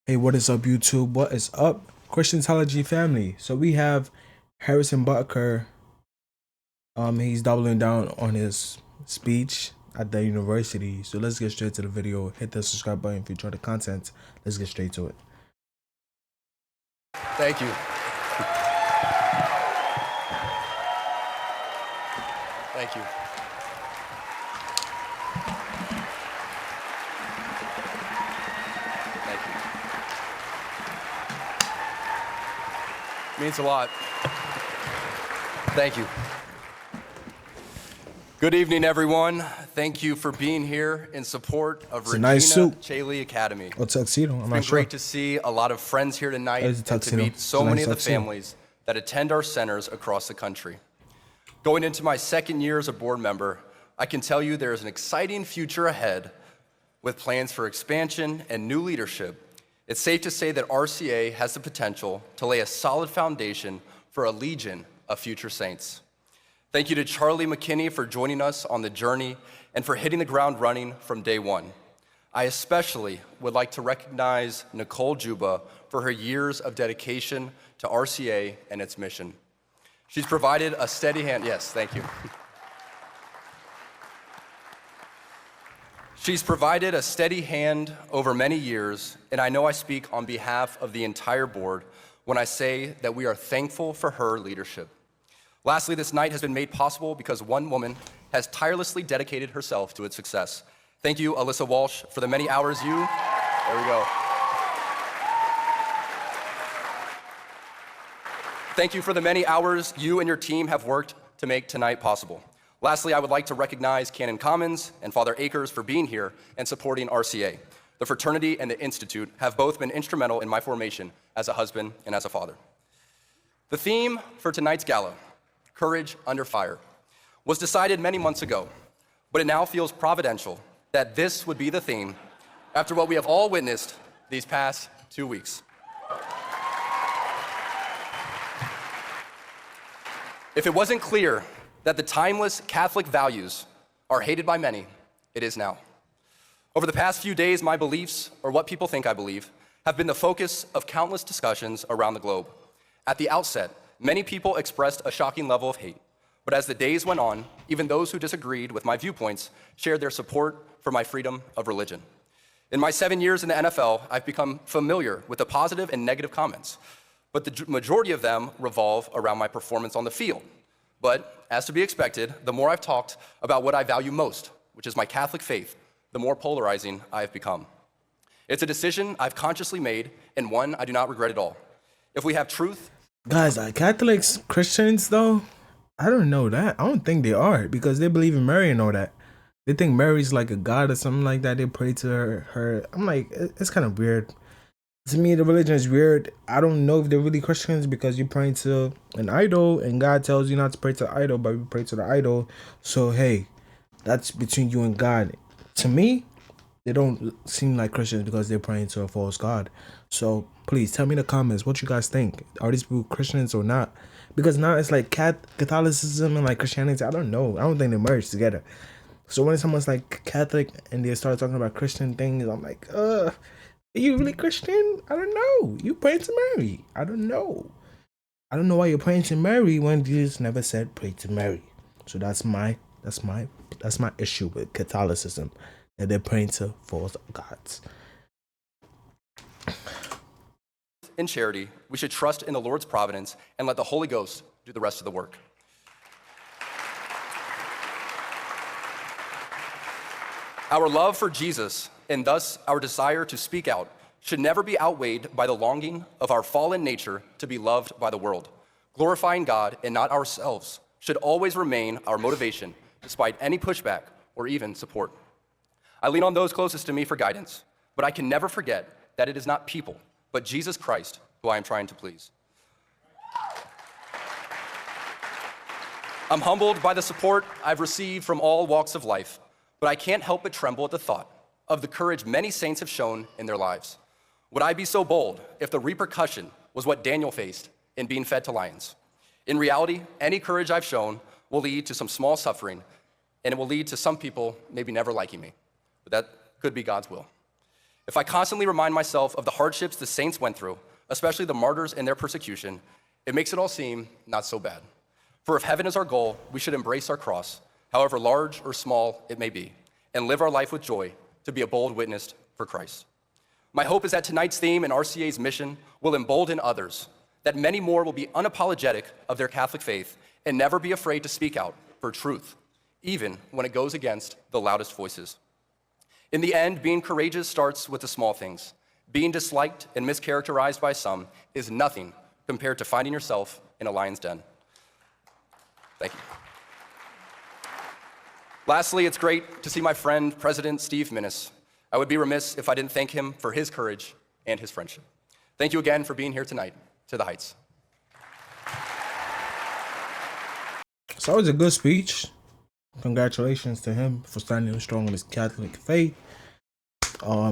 Hey, what is up, YouTube? What is up, Christianology family? So we have Harrison Butker. He's doubling down on his speech at the university. So let's get straight to the video. Hit the subscribe button if you enjoy the content. Let's get straight to it. Thank you. Thank you. Thank you. Means a lot. Thank you. Good evening, everyone. Thank you for being here in support of Regina nice suit. Chaley Academy. Or tuxedo, I'm It's not been sure. great to see a lot of friends here tonight It's a and to tuxedo. meet It's so a many nice of the tuxedo. families that attend our centers across the country. Going into my second year as a board member, I can tell you there is an exciting future ahead with plans for expansion and new leadership. It's safe to say that RCA has the potential to lay a solid foundation for a legion of future saints. Thank you to Charlie McKinney for joining us on the journey and for hitting the ground running from day one. I especially would like to recognize Nicole Juba for her years of dedication to RCA and its mission. She's provided a steady hand. Yes, thank you. She's provided a steady hand over many years, and I know I speak on behalf of the entire board when I say that we are thankful for her leadership. Lastly, this night has been made possible because one woman has tirelessly dedicated herself to its success. Thank you, Alyssa Walsh, for the many hours there we go. Thank you for the many hours you and your team have worked to make tonight possible. Lastly, I would like to recognize Canon Commons and Father Akers for being here and supporting RCA. The fraternity and the Institute have both been instrumental in my formation as a husband and as a father. The theme for tonight's gala, Courage Under Fire, was decided many months ago, but it now feels providential that this would be the theme after what we have all witnessed these past 2 weeks. If it wasn't clear that the timeless Catholic values are hated by many, it is now. Over the past few days, my beliefs, or what people think I believe, have been the focus of countless discussions around the globe. At the outset, many people expressed a shocking level of hate, but as the days went on, even those who disagreed with my viewpoints shared their support for my freedom of religion. In my 7 years in the NFL, I've become familiar with the positive and negative comments, but the majority of them revolve around my performance on the field. But as to be expected, the more I've talked about what I value most, which is my Catholic faith, the more polarizing I have become. It's a decision I've consciously made and one I do not regret at all. If we have truth, Guys, are Catholics Christians though? I don't know that. I don't think they are because they believe in Mary and all that. They think Mary's like a god or something like that. They pray to her. I'm like, it's kind of weird. To me, the religion is weird. I don't know if they're really Christians because you're praying to an idol and God tells you not to pray to the idol, but you pray to the idol. So, hey, that's between you and God. To me, they don't seem like Christians because they're praying to a false God. So, please tell me in the comments what you guys think. Are these people Christians or not? Because now it's like Catholicism and like Christianity. I don't know. I don't think they merge together. So when someone's like Catholic and they start talking about Christian things, I'm like, are you really Christian? I don't know. You praying to Mary. I don't know. I don't know why you're praying to Mary when Jesus never said pray to Mary. So that's my issue with Catholicism, that they're praying to false gods. in charity, we should trust in the Lord's providence and let the Holy Ghost do the rest of the work. Our love for Jesus, and thus our desire to speak out, should never be outweighed by the longing of our fallen nature to be loved by the world. Glorifying God and not ourselves should always remain our motivation, despite any pushback or even support. I lean on those closest to me for guidance, but I can never forget that it is not people, but Jesus Christ who I am trying to please. I'm humbled by the support I've received from all walks of life, but I can't help but tremble at the thought of the courage many saints have shown in their lives. Would I be so bold if the repercussion was what Daniel faced in being fed to lions? In reality, any courage I've shown will lead to some small suffering, and it will lead to some people maybe never liking me, but that could be God's will. If I constantly remind myself of the hardships the saints went through, especially the martyrs and their persecution, it makes it all seem not so bad. For if heaven is our goal, we should embrace our cross, however large or small it may be, and live our life with joy to be a bold witness for Christ. My hope is that tonight's theme and RCA's mission will embolden others, that many more will be unapologetic of their Catholic faith and never be afraid to speak out for truth, even when it goes against the loudest voices. In the end, being courageous starts with the small things. Being disliked and mischaracterized by some is nothing compared to finding yourself in a lion's den. Thank you. Lastly, it's great to see my friend, President Steve Minnis. I would be remiss if I didn't thank him for his courage and his friendship. Thank you again for being here tonight. To the Heights. So it was a good speech. Congratulations to him for standing strong on his Catholic faith.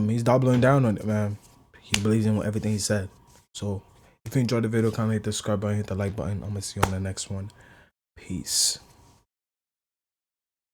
He's doubling down on it, man. He believes in everything he said. So if you enjoyed the video, kindly hit the subscribe button, hit the like button. I'm gonna see you on the next one. Peace.